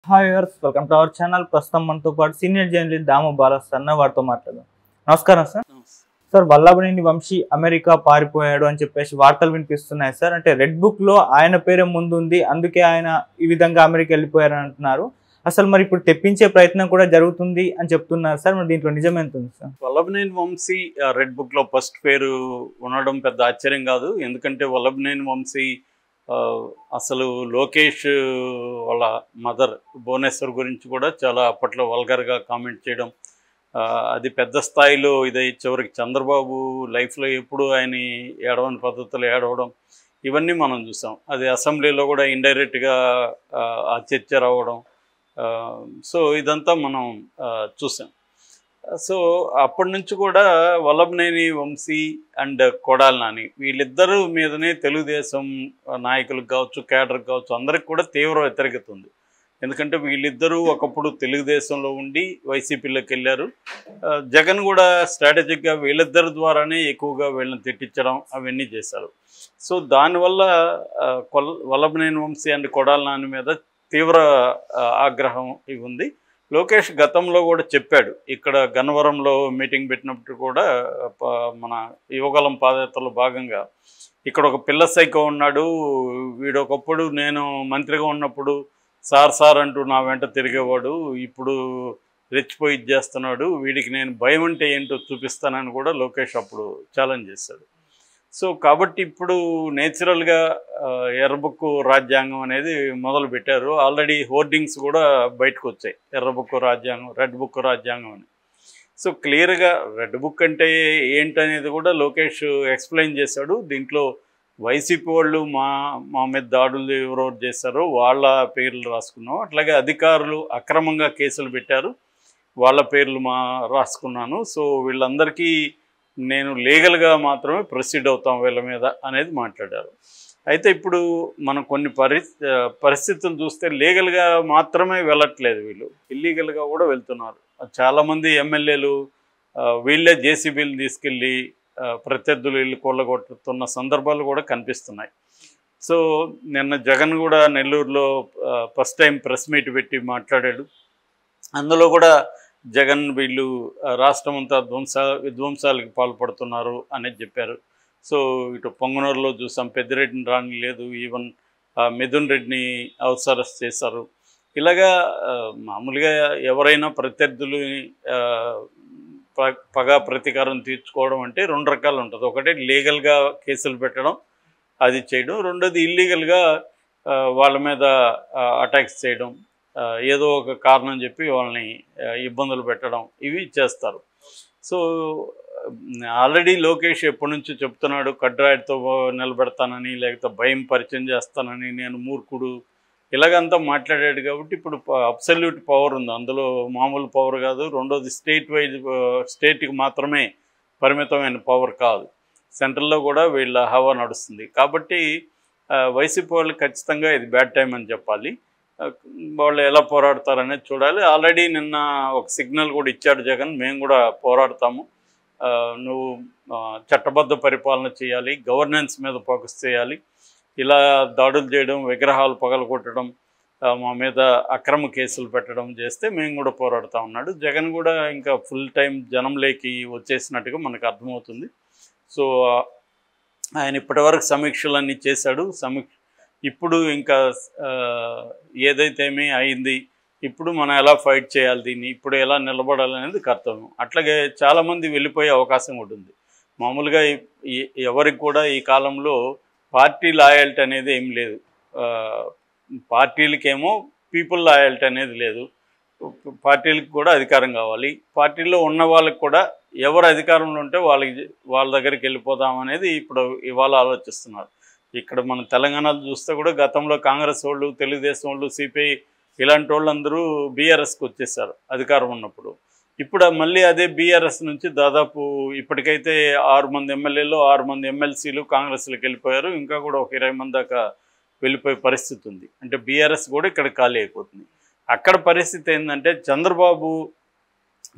Hi viewers, welcome to our channel. ప్రస్తుతం మనతో పాటు సీనియర్ జర్నలిస్ట్ దాము బాలస్ అన్న వారితో మాట్లాడదాం. నమస్కారం sir. Sir, Vallabhaneni Vamsi America పారిపోయాడు అని చెప్పేసి వార్తలు వినిపిస్తున్నాయి సార్. అంటే రెడ్ బుక్ లో ఆయన పేరే ముందుంది, అందుకే ఆయన ఈ విధంగా అమెరికా వెళ్ళిపోయారు అంటున్నారు. అసలు మరి ఇప్పుడు తెప్పించే ప్రయత్నం కూడా జరుగుతుంది అని చెప్తున్నారు సార్. మరి దీంట్లో నిజం ఎంత ఉంది sir? Vallabhaneni Vamsi red book లో ఫస్ట్ పేరు ఉండడం పెద్ద ఆశ్చర్యం కాదు. ఎందుకంటే వల్లభనేని వంశీ అసలు లోకేష్ వాళ్ళ మదర్ భువనేశ్వర్ గురించి కూడా చాలా అప్పట్లో వల్గర్గా కామెంట్ చేయడం, అది పెద్ద స్థాయిలో ఇదై చివరికి చంద్రబాబు లైఫ్లో ఎప్పుడు ఆయన ఏడవని పద్ధతులు ఏడవడం, ఇవన్నీ మనం చూసాం. అది అసెంబ్లీలో కూడా ఇండైరెక్ట్గా ఆ చర్చ రావడం. సో ఇదంతా మనం చూసాం. సో అప్పటి నుంచి కూడా వల్లభనేని వంశీ అండ్ కొడాలి నాని వీళ్ళిద్దరూ మీదనే తెలుగుదేశం నాయకులకు కావచ్చు, కేడర్కి కావచ్చు, అందరికి కూడా తీవ్ర వ్యతిరేకత ఉంది. ఎందుకంటే వీళ్ళిద్దరూ ఒకప్పుడు తెలుగుదేశంలో ఉండి వైసీపీలోకి వెళ్ళారు. జగన్ కూడా స్ట్రాటజిక్గా వీళ్ళిద్దరి ద్వారానే ఎక్కువగా వీళ్ళని తిట్టించడం అవన్నీ చేశారు. సో దానివల్ల వల్లభనేని వంశీ అండ్ కొడాలి నాని మీద తీవ్ర ఆగ్రహం ఇవి ఉంది. లోకేష్ గతంలో కూడా చెప్పాడు, ఇక్కడ గన్నవరంలో మీటింగ్ పెట్టినప్పుడు కూడా మన యువగలం పాదయాత్రలో భాగంగా ఇక్కడ ఒక పిల్ల సైకో ఉన్నాడు, వీడు ఒకప్పుడు నేను మంత్రిగా ఉన్నప్పుడు సార్ సార్ అంటూ నా వెంట తిరిగేవాడు, ఇప్పుడు రెచ్చిపోయి చేస్తున్నాడు, వీడికి నేను భయం అంటే ఏంటో చూపిస్తానని కూడా లోకేష్ అప్పుడు ఛాలెంజ్ చేశాడు. సో కాబట్టి ఇప్పుడు నేచురల్గా ఎర్రబుక్కు రాజ్యాంగం అనేది మొదలు పెట్టారు. ఆల్రెడీ హోర్డింగ్స్ కూడా బయటకు వచ్చాయి, ఎర్రబుక్కు రాజ్యాంగం, రెడ్ బుక్ రాజ్యాంగం అని. సో క్లియర్గా రెడ్ బుక్ అంటే ఏంటనేది కూడా లోకేష్ ఎక్స్ప్లెయిన్ చేశాడు. దీంట్లో వైసీపీ వాళ్ళు మా మీద దాడులు ఎవరెవరు చేశారో వాళ్ళ పేర్లు రాసుకున్నాం, అట్లాగే అధికారులు అక్రమంగా కేసులు పెట్టారు వాళ్ళ పేర్లు రాసుకున్నాను. సో వీళ్ళందరికీ నేను లీగల్గా మాత్రమే ప్రొసీడ్ అవుతాం వీళ్ళ మీద అనేది మాట్లాడారు. అయితే ఇప్పుడు మనం కొన్ని పరిస్థితులు చూస్తే లీగల్గా మాత్రమే వెళ్ళట్లేదు, వీళ్ళు ఇల్లీగల్గా కూడా వెళ్తున్నారు. చాలామంది ఎమ్మెల్యేలు వీళ్ళే జేసీబీలు తీసుకెళ్ళి ప్రత్యర్థులు వీళ్ళు కొల్లగొట్టుతున్న సందర్భాలు కూడా కనిపిస్తున్నాయి. సో నిన్న జగన్ కూడా నెల్లూరులో ఫస్ట్ టైం ప్రెస్ మీట్ పెట్టి మాట్లాడాడు. అందులో కూడా జగన్ వీళ్ళు రాష్ట్రం అంతా విధ్వంసాలకు పాల్పడుతున్నారు అనేది చెప్పారు. సో ఇటు పొంగనూరులో చూసాం, పెద్దిరెడ్డిని రాని లేదు, ఈవెన్ మిథున్ రెడ్డిని అరెస్ట్ చేశారు. ఇలాగా మామూలుగా ఎవరైనా ప్రత్యర్థులని పగా ప్రతీకారం తీర్చుకోవడం అంటే రెండు రకాలు ఉంటుంది. ఒకటి లీగల్గా కేసులు పెట్టడం, అది చేయడం. రెండోది ఇల్లీగల్గా వాళ్ళ మీద అటాక్స్ చేయడం, ఏదో ఒక కారణం చెప్పి వాళ్ళని ఇబ్బందులు పెట్టడం, ఇవి చేస్తారు. సో ఆల్రెడీ లోకేష్ ఎప్పటి నుంచో చెప్తున్నాడు, కడ్రాయిడ్తో నిలబెడతానని, లేకపోతే భయం పరిచయం చేస్తానని, నేను మూర్ఖుడు, ఇలాగంతా మాట్లాడాడు. కాబట్టి ఇప్పుడు అబ్సల్యూట్ పవర్ ఉంది, అందులో మామూలు పవర్ కాదు. రెండోది స్టేట్కి మాత్రమే పరిమితమైన పవర్ కాదు, సెంట్రల్లో కూడా వీళ్ళ హవా నడుస్తుంది. కాబట్టి వైసీపీ వాళ్ళు ఖచ్చితంగా ఇది బ్యాడ్ టైం అని చెప్పాలి. వాళ్ళు ఎలా పోరాడతారనేది చూడాలి. ఆల్రెడీ నిన్న ఒక సిగ్నల్ కూడా ఇచ్చాడు జగన్, మేము కూడా పోరాడతాము, నువ్వు చట్టబద్ధ పరిపాలన చేయాలి, గవర్నెన్స్ మీద ఫోకస్ చేయాలి, ఇలా దాడులు చేయడం, విగ్రహాలు పగలగొట్టడం, మా మీద అక్రమ కేసులు పెట్టడం చేస్తే మేము కూడా పోరాడుతూ ఉన్నాడు. జగన్ కూడా ఇంకా ఫుల్ టైం జనంలోకి వచ్చేసినట్టుగా మనకు అర్థమవుతుంది. సో ఆయన ఇప్పటివరకు సమీక్షలన్నీ చేశాడు. ఇప్పుడు ఇంకా ఏదైతేమీ అయింది, ఇప్పుడు మనం ఎలా ఫైట్ చేయాలి, దీన్ని ఇప్పుడు ఎలా నిలబడాలి అనేది కర్తవ్యం. అట్లాగే చాలామంది వెళ్ళిపోయే అవకాశం కూడా ఉంది. మామూలుగా ఎవరికి కూడా ఈ కాలంలో పార్టీ లాయల్టీ అనేది ఏం లేదు. పార్టీలకేమో పీపుల్ లాయల్టీ అనేది లేదు. పార్టీలకు కూడా అధికారం కావాలి. పార్టీలో ఉన్న వాళ్ళకి కూడా ఎవరు అధికారంలో ఉంటే వాళ్ళ దగ్గరికి వెళ్ళిపోదాం అనేది ఇప్పుడు ఇవాళ ఆలోచిస్తున్నారు. ఇక్కడ మన తెలంగాణలో చూస్తే కూడా గతంలో కాంగ్రెస్ వాళ్ళు, తెలుగుదేశం వాళ్ళు, సిపిఐ ఇలాంటి వాళ్ళందరూ బీఆర్ఎస్కి వచ్చేసారు అధికారం ఉన్నప్పుడు. ఇప్పుడు మళ్ళీ అదే బీఆర్ఎస్ నుంచి దాదాపు ఇప్పటికైతే 6 మంది ఎమ్మెల్యేలు, 6 మంది ఎమ్మెల్సీలు కాంగ్రెస్లోకి వెళ్ళిపోయారు. ఇంకా కూడా ఒక 20 మంది దాకా వెళ్ళిపోయే పరిస్థితి ఉంది. అంటే బీఆర్ఎస్ కూడా ఇక్కడ ఖాళీ అయిపోతుంది. అక్కడ పరిస్థితి ఏంటంటే చంద్రబాబు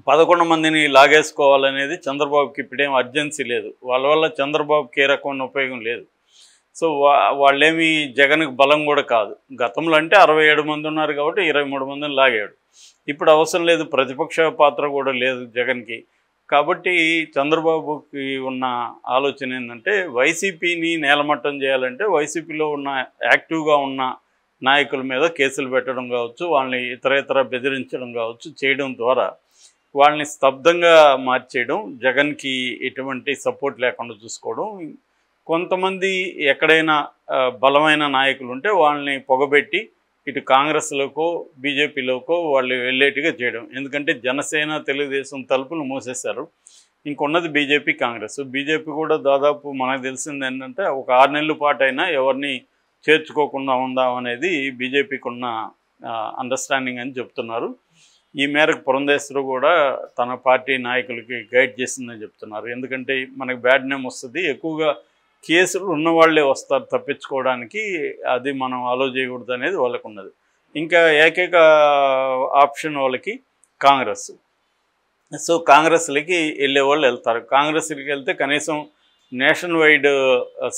11 మందిని లాగేసుకోవాలనేది చంద్రబాబుకి ఇప్పుడేం అర్జెన్సీ లేదు. వాళ్ళ వల్ల చంద్రబాబుకి ఏ రకమైన ఉపయోగం లేదు. సో వాళ్ళేమి జగన్కి బలం కూడా కాదు. గతంలో అంటే 67 మంది ఉన్నారు కాబట్టి 23 మందిని లాగాడు. ఇప్పుడు అవసరం లేదు, ప్రతిపక్ష పాత్ర కూడా లేదు జగన్కి. కాబట్టి చంద్రబాబుకి ఉన్న ఆలోచన ఏంటంటే వైసీపీని నేలమట్టం చేయాలంటే వైసీపీలో ఉన్న యాక్టివ్గా ఉన్న నాయకుల మీద కేసులు పెట్టడం కావచ్చు, వాళ్ళని ఇతర బెదిరించడం కావచ్చు చేయడం ద్వారా వాళ్ళని స్తబ్దంగా మార్చేయడం, జగన్కి ఎటువంటి సపోర్ట్ లేకుండా చూసుకోవడం. కొంతమంది ఎక్కడైనా బలమైన నాయకులు ఉంటే వాళ్ళని పొగబెట్టి ఇటు కాంగ్రెస్లోకో బీజేపీలోకో వాళ్ళు వెళ్ళేట్టుగా చేయడం. ఎందుకంటే జనసేన తెలుగుదేశం తలుపులు మూసేశారు, ఇంకొన్నది బీజేపీ కాంగ్రెస్. బీజేపీ కూడా దాదాపు మనకు తెలిసింది ఏంటంటే ఒక 6 నెలల పాటు అయినా ఎవరిని చేర్చుకోకుండా ఉందాం అనేది బీజేపీకి ఉన్న అండర్స్టాండింగ్ అని చెప్తున్నారు. ఈ మేరకు పురంధేశ్వరి కూడా తన పార్టీ నాయకులకి గైడ్ చేసిందని చెప్తున్నారు. ఎందుకంటే మనకు బ్యాడ్ నేమ్ వస్తుంది, ఎక్కువగా కేసులు ఉన్నవాళ్లే వస్తారు తప్పించుకోవడానికి, అది మనం అలో చేయకూడదు అనేది వాళ్ళకు ఉన్నది. ఇంకా ఏకైక ఆప్షన్ వాళ్ళకి కాంగ్రెస్. సో కాంగ్రెస్లకి వెళ్ళే వాళ్ళు వెళ్తారు. కాంగ్రెస్కి వెళ్తే కనీసం నేషన్ వైడ్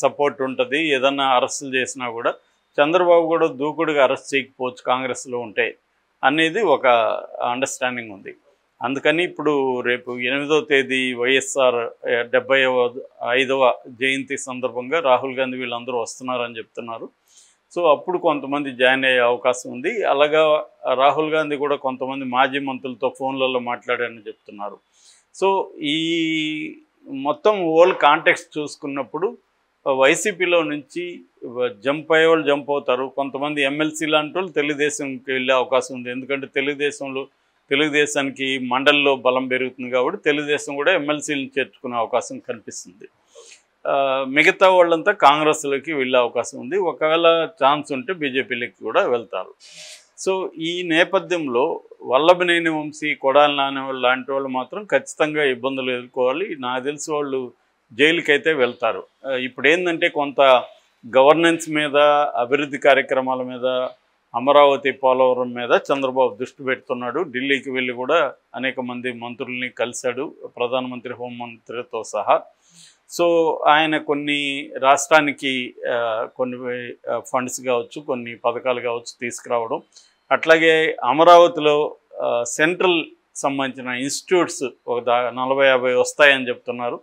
సపోర్ట్ ఉంటుంది. ఏదన్నా అరెస్టులు చేసినా కూడా చంద్రబాబు కూడా దూకుడుగా అరెస్ట్ చేయకపోవచ్చు కాంగ్రెస్లో ఉంటే అనేది ఒక అండర్స్టాండింగ్ ఉంది. అందుకని ఇప్పుడు రేపు 8వ తేదీ వైఎస్ఆర్ 75వ జయంతి సందర్భంగా రాహుల్ గాంధీ వీళ్ళందరూ వస్తున్నారని చెప్తున్నారు. సో అప్పుడు కొంతమంది జాయిన్ అయ్యే అవకాశం ఉంది. అలాగా రాహుల్ గాంధీ కూడా కొంతమంది మాజీ మంత్రులతో ఫోన్లలో మాట్లాడారని చెప్తున్నారు. సో ఈ మొత్తం ఓల్ కాంటెక్స్ట్ చూసుకున్నప్పుడు వైసీపీలో నుంచి జంప్ అయ్యే వాళ్ళు జంప్ అవుతారు. కొంతమంది ఎమ్మెల్సీ లాంటి వాళ్ళు తెలుగుదేశంకి వెళ్ళే అవకాశం ఉంది. ఎందుకంటే తెలుగుదేశానికి మండలిలో బలం పెరుగుతుంది కాబట్టి తెలుగుదేశం కూడా ఎమ్మెల్సీలను చేర్చుకునే అవకాశం కనిపిస్తుంది. మిగతా వాళ్ళంతా కాంగ్రెస్లోకి వెళ్ళే అవకాశం ఉంది. ఒకవేళ ఛాన్స్ ఉంటే బీజేపీలోకి కూడా వెళ్తారు. సో ఈ నేపథ్యంలో వల్లభనేని వంశీ, కొడాలి నాని వాళ్ళు లాంటి వాళ్ళు మాత్రం ఖచ్చితంగా ఇబ్బందులు ఎదుర్కోవాలి. నాకు తెలిసి వాళ్ళు జైలుకి అయితే వెళ్తారు. ఇప్పుడు ఏంటంటే కొంత గవర్నెన్స్ మీద, అభివృద్ధి కార్యక్రమాల మీద, అమరావతి పోలవరం మీద చంద్రబాబు దృష్టి పెడుతున్నాడు. ఢిల్లీకి వెళ్ళి కూడా అనేక మంది మంత్రుల్ని కలిశాడు, ప్రధానమంత్రి హోంమంత్రితో సహా. సో ఆయన కొన్ని రాష్ట్రానికి కొన్ని ఫండ్స్ కావచ్చు, కొన్ని పథకాలు కావచ్చు తీసుకురావడం, అట్లాగే అమరావతిలో సెంట్రల్ సంబంధించిన ఇన్స్టిట్యూట్స్ ఒక 40-50 వస్తాయని చెప్తున్నారు.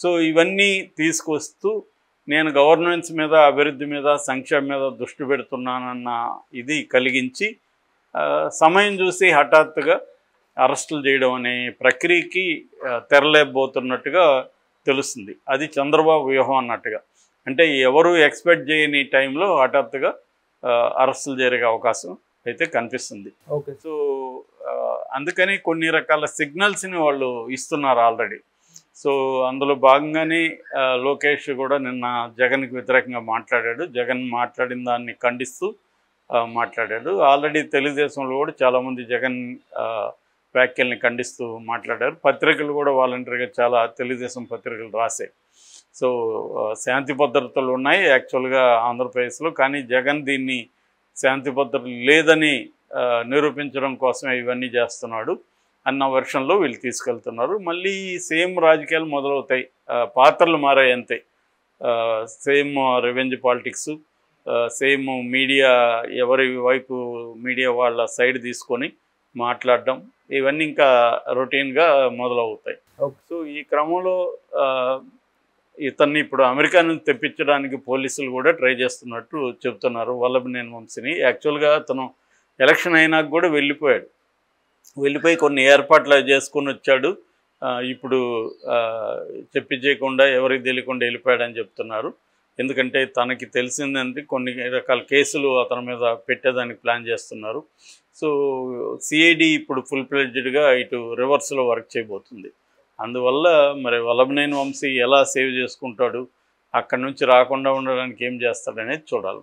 సో ఇవన్నీ తీసుకొస్తూ నేను గవర్నెన్స్ మీద, అభివృద్ధి మీద, సంక్షేమం మీద దృష్టి పెడుతున్నానన్న ఇది కలిగించి సమయం చూసి హఠాత్తుగా అరెస్టులు చేయడం అనే ప్రక్రియకి తెరలేకపోతున్నట్టుగా తెలుస్తుంది. అది చంద్రబాబు వ్యూహం అన్నట్టుగా. అంటే ఎవరు ఎక్స్పెక్ట్ చేయని టైంలో హఠాత్తుగా అరెస్టులు జరిగే అవకాశం అయితే కనిపిస్తుంది. ఓకే. సో అందుకని కొన్ని రకాల సిగ్నల్స్ని వాళ్ళు ఇస్తున్నారు ఆల్రెడీ. సో అందులో భాగంగానే లోకేష్ కూడా నిన్న జగన్కి వ్యతిరేకంగా మాట్లాడాడు. జగన్ మాట్లాడిన దాన్ని ఖండిస్తూ మాట్లాడాడు. ఆల్రెడీ తెలుగుదేశంలో కూడా చాలామంది జగన్ వ్యాఖ్యల్ని ఖండిస్తూ మాట్లాడారు. పత్రికలు కూడా వాలంటరీగా చాలా తెలుగుదేశం పత్రికలు రాశాయి. సో శాంతి భద్రతలు ఉన్నాయి యాక్చువల్గా ఆంధ్రప్రదేశ్లో, కానీ జగన్ దీన్ని శాంతి భద్రతలు లేదని నిరూపించడం కోసమే ఇవన్నీ చేస్తున్నాడు అన్న వర్షన్లో వీళ్ళు తీసుకెళ్తున్నారు. మళ్ళీ సేమ్ రాజకీయాలు మొదలవుతాయి, పాత్రలు మారాయి అంతే. Same revenge politics, same media, ఎవరి వైపు మీడియా వాళ్ళ సైడ్ తీసుకొని మాట్లాడడం, ఇవన్నీ ఇంకా రొటీన్గా మొదలవుతాయి. సో ఈ క్రమంలో ఇతన్ని ఇప్పుడు అమెరికా నుంచి తెప్పించడానికి పోలీసులు కూడా ట్రై చేస్తున్నట్టు చెప్తున్నారు వల్లభనేని వంశీని. యాక్చువల్గా అతను ఎలక్షన్ అయినాక కూడా వెళ్ళిపోయి కొన్ని ఏర్పాట్లు చేసుకుని వచ్చాడు. ఇప్పుడు చేయకుండా ఎవరికి తెలియకుండా వెళ్ళిపోయాడని చెప్తున్నారు. ఎందుకంటే తనకి తెలిసిందంటే కొన్ని రకాల కేసులు అతని మీద పెట్టేదానికి ప్లాన్ చేస్తున్నారు. సో సిఐడి ఇప్పుడు ఫుల్ ఫ్లెడ్జ్డ్గా ఇటు రివర్స్లో వర్క్ చేయబోతుంది. అందువల్ల మరి వల్లభనేని వంశీ ఎలా సేవ్ చేసుకుంటాడు, అక్కడి నుంచి రాకుండా ఉండడానికి ఏం చేస్తాడనేది చూడాలి.